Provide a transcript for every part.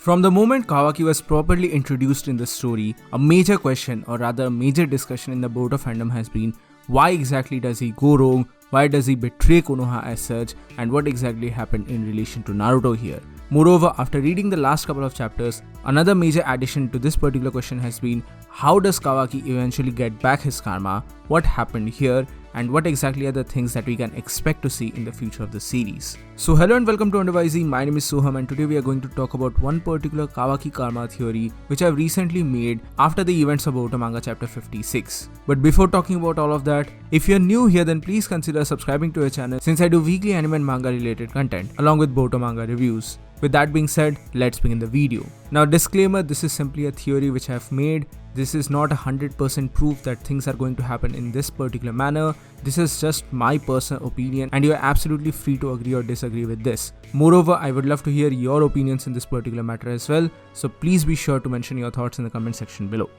From the moment Kawaki was properly introduced in the story, a major question or rather a major discussion in the Boruto fandom has been why exactly does he go wrong, why does he betray Konoha as such, and what exactly happened in relation to Naruto here. Moreover, after reading the last couple of chapters, another major addition to this particular question has been how does Kawaki eventually get back his karma, what happened here, and what exactly are the things that we can expect to see in the future of the series. So hello and welcome to Undervising, my name is Soham and today we are going to talk about one particular Kawaki karma theory which I've recently made after the events of Boruto manga chapter 56. But before talking about all of that, if you're new here then please consider subscribing to our channel since I do weekly anime and manga related content along with Boruto manga reviews. With that being said, let's begin the video. Now disclaimer, this is simply a theory which I have made. This is not 100% proof that things are going to happen in this particular manner. This is just my personal opinion and you are absolutely free to agree or disagree with this. Moreover, I would love to hear your opinions in this particular matter as well. So please be sure to mention your thoughts in the comment section below.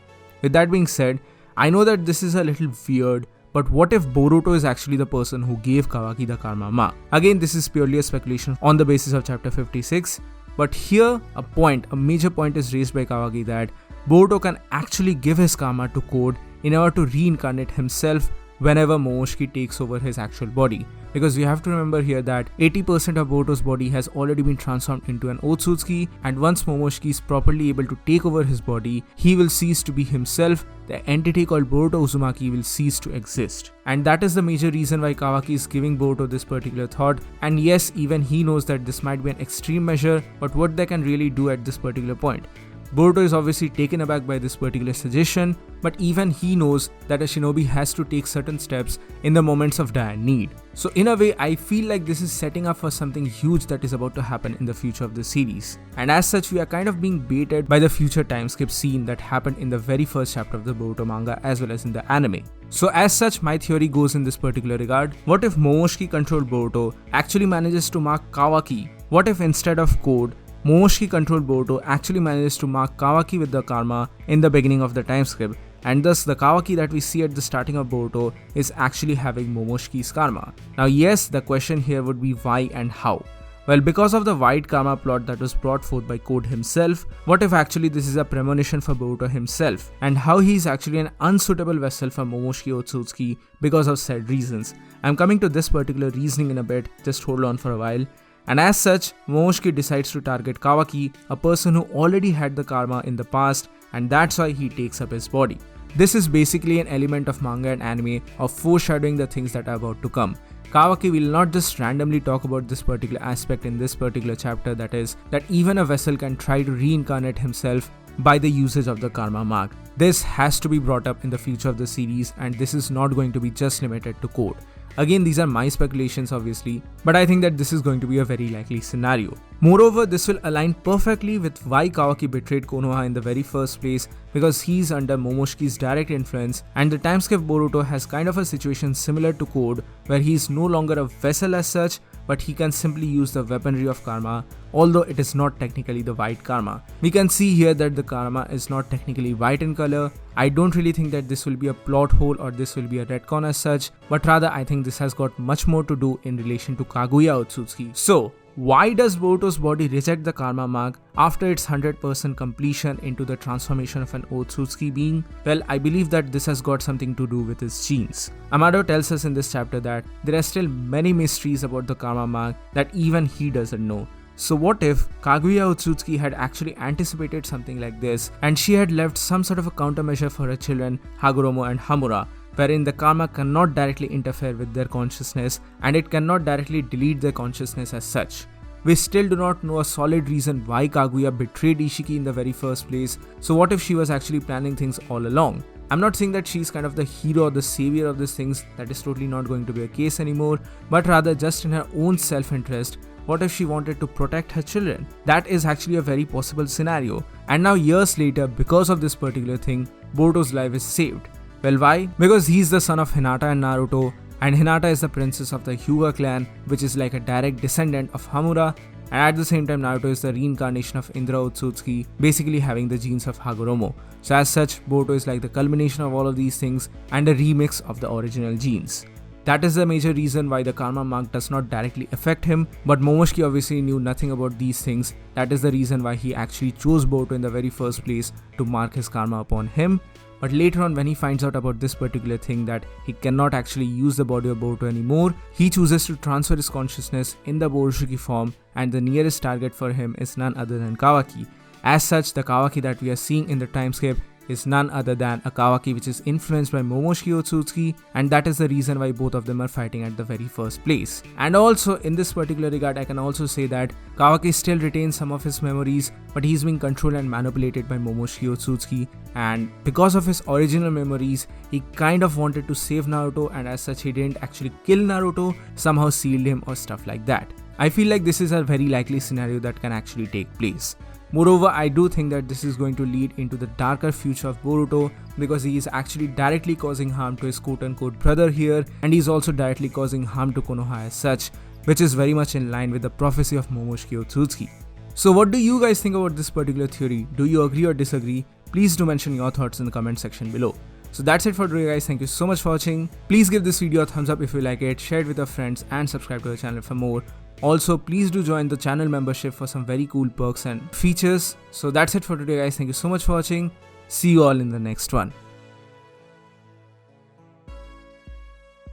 With that being said, I know that this is a little weird, but what if Boruto is actually the person who gave Kawaki the karma mark? Again, this is purely a speculation on the basis of chapter 56. But here, a major point is raised by Kawaki that Boruto can actually give his karma to Code in order to reincarnate himself whenever Momoshiki takes over his actual body. Because you have to remember here that 80% of Boruto's body has already been transformed into an Otsutsuki, and once Momoshiki is properly able to take over his body, he will cease to be himself. The entity called Boruto Uzumaki will cease to exist. And that is the major reason why Kawaki is giving Boruto this particular thought. And yes, even he knows that this might be an extreme measure, but what they can really do at this particular point. Boruto is obviously taken aback by this particular suggestion, but even he knows that a shinobi has to take certain steps in the moments of dire need. So in a way, I feel like this is setting up for something huge that is about to happen in the future of the series. And as such, we are kind of being baited by the future time skip scene that happened in the very first chapter of the Boruto manga as well as in the anime. So as such, my theory goes in this particular regard. What if Momoshiki controlled Boruto actually manages to mark Kawaki? What if instead of Code, Momoshiki controlled Boruto actually manages to mark Kawaki with the karma in the beginning of the time skip, and thus the Kawaki that we see at the starting of Boruto is actually having Momoshiki's karma. Now yes, the question here would be why and how. Well, because of the white karma plot that was brought forth by Code himself, what if actually this is a premonition for Boruto himself, and how he is actually an unsuitable vessel for Momoshiki Otsutsuki because of said reasons. I'm coming to this particular reasoning in a bit, just hold on for a while. And as such, Momoshiki decides to target Kawaki, a person who already had the karma in the past, and that's why he takes up his body. This is basically an element of manga and anime of foreshadowing the things that are about to come. Kawaki will not just randomly talk about this particular aspect in this particular chapter, that is, that even a vessel can try to reincarnate himself by the usage of the karma mark. This has to be brought up in the future of the series, and this is not going to be just limited to Code. Again, these are my speculations obviously, but I think that this is going to be a very likely scenario. Moreover, this will align perfectly with why Kawaki betrayed Konoha in the very first place, because he's under Momoshiki's direct influence, and the timeskip Boruto has kind of a situation similar to Code, where he's no longer a vessel as such, but he can simply use the weaponry of karma, although it is not technically the white karma. We can see here that the karma is not technically white in color. I don't really think that this will be a plot hole or this will be a retcon as such, but rather I think this has got much more to do in relation to Kaguya Otsutsuki. So, why does Boruto's body reject the karma mark after its 100% completion into the transformation of an Otsutsuki being? Well, I believe that this has got something to do with his genes. Amado tells us in this chapter that there are still many mysteries about the karma mark that even he doesn't know. So what if Kaguya Otsutsuki had actually anticipated something like this and she had left some sort of a countermeasure for her children Hagoromo and Hamura, wherein the karma cannot directly interfere with their consciousness and it cannot directly delete their consciousness as such. We still do not know a solid reason why Kaguya betrayed Ishiki in the very first place, so what if she was actually planning things all along? I'm not saying that she's kind of the hero or the savior of these things, that is totally not going to be a case anymore, but rather just in her own self-interest. What if she wanted to protect her children? That is actually a very possible scenario. And now years later, because of this particular thing, Boruto's life is saved. Well, why? Because he's the son of Hinata and Naruto, and Hinata is the princess of the Hyuga clan, which is like a direct descendant of Hamura, and at the same time Naruto is the reincarnation of Indra Otsutsuki, basically having the genes of Hagoromo. So as such, Boruto is like the culmination of all of these things and a remix of the original genes. That is the major reason why the karma mark does not directly affect him, but Momoshiki obviously knew nothing about these things. That is the reason why he actually chose Boruto in the very first place, to mark his karma upon him. But later on, when he finds out about this particular thing, that he cannot actually use the body of Boruto anymore, he chooses to transfer his consciousness in the Borushiki form, and the nearest target for him is none other than Kawaki. As such, the Kawaki that we are seeing in the timeskip is none other than a Kawaki which is influenced by Momoshiki Otsutsuki, and that is the reason why both of them are fighting at the very first place. And also, in this particular regard, I can also say that Kawaki still retains some of his memories, but he's being controlled and manipulated by Momoshiki Otsutsuki, and because of his original memories, he kind of wanted to save Naruto, and as such he didn't actually kill Naruto, somehow sealed him or stuff like that. I feel like this is a very likely scenario that can actually take place. Moreover, I do think that this is going to lead into the darker future of Boruto, because he is actually directly causing harm to his quote-unquote brother here, and he is also directly causing harm to Konoha as such, which is very much in line with the prophecy of Momoshiki Otsutsuki. So what do you guys think about this particular theory? Do you agree or disagree? Please do mention your thoughts in the comment section below. So that's it for today guys, thank you so much for watching. Please give this video a thumbs up if you like it, share it with your friends and subscribe to the channel for more. Also, please do join the channel membership for some very cool perks and features. So that's it for today guys, thank you so much for watching. See you all in the next one.